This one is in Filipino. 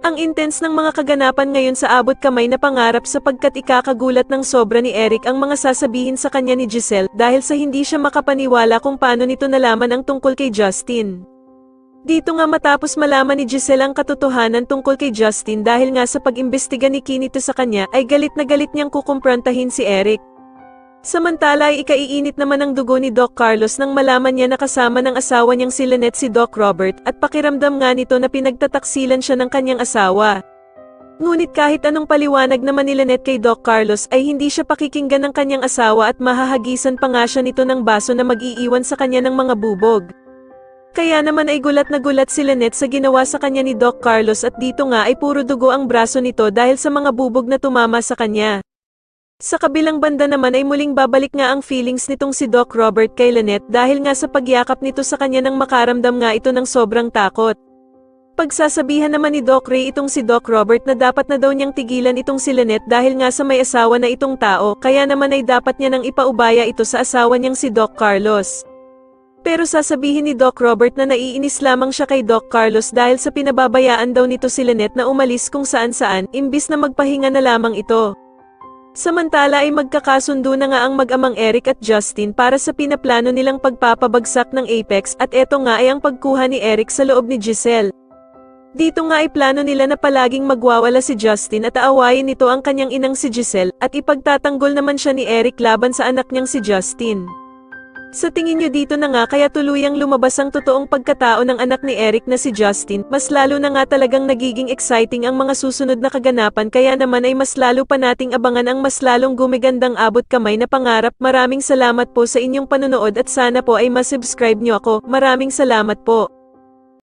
Ang intense ng mga kaganapan ngayon sa abot kamay na pangarap sapagkat ikakagulat ng sobra ni Eric ang mga sasabihin sa kanya ni Giselle dahil sa hindi siya makapaniwala kung paano nito nalaman ang tungkol kay Justin. Dito nga matapos malaman ni Giselle ang katotohanan tungkol kay Justin dahil nga sa pag-imbestiga ni Kinito sa kanya ay galit na galit niyang kukumprontahin si Eric. Samantala ay ikaiinit naman ang dugo ni Doc Carlos nang malaman niya na kasama ng asawa niyang si Lynette si Doc Robert at pakiramdam nga nito na pinagtataksilan siya ng kanyang asawa. Ngunit kahit anong paliwanag naman ni Lynette kay Doc Carlos ay hindi siya pakikinggan ng kanyang asawa at mahahagisan pa nga siya nito ng baso na mag-iiwan sa kanya ng mga bubog. Kaya naman ay gulat na gulat si Lynette sa ginawa sa kanya ni Doc Carlos at dito nga ay puro dugo ang braso nito dahil sa mga bubog na tumama sa kanya. Sa kabilang banda naman ay muling babalik nga ang feelings nitong si Doc Robert kay Lynette dahil nga sa pagyakap nito sa kanya nang makaramdam nga ito ng sobrang takot. Pagsasabihan naman ni Doc Ray itong si Doc Robert na dapat na daw niyang tigilan itong si Lynette dahil nga sa may asawa na itong tao kaya naman ay dapat niya nang ipaubaya ito sa asawa niyang si Doc Carlos. Pero sasabihin ni Doc Robert na naiinis lamang siya kay Doc Carlos dahil sa pinababayaan daw nito si Lynette na umalis kung saan-saan imbis na magpahinga na lamang ito. Samantala ay magkakasundo na nga ang mag-amang Eric at Justin para sa pinaplano nilang pagpapabagsak ng Apex at eto nga ay ang pagkuha ni Eric sa loob ni Giselle. Dito nga ay plano nila na palaging magwawala si Justin at aawayin nito ang kanyang inang si Giselle at ipagtatanggol naman siya ni Eric laban sa anak niyang si Justin. Sa tingin nyo dito na nga kaya tuluyang lumabas ang totoong pagkatao ng anak ni Eric na si Justin, mas lalo na nga talagang nagiging exciting ang mga susunod na kaganapan kaya naman ay mas lalo pa nating abangan ang mas lalong gumigandang abot kamay na pangarap. Maraming salamat po sa inyong panonood at sana po ay masubscribe nyo ako. Maraming salamat po.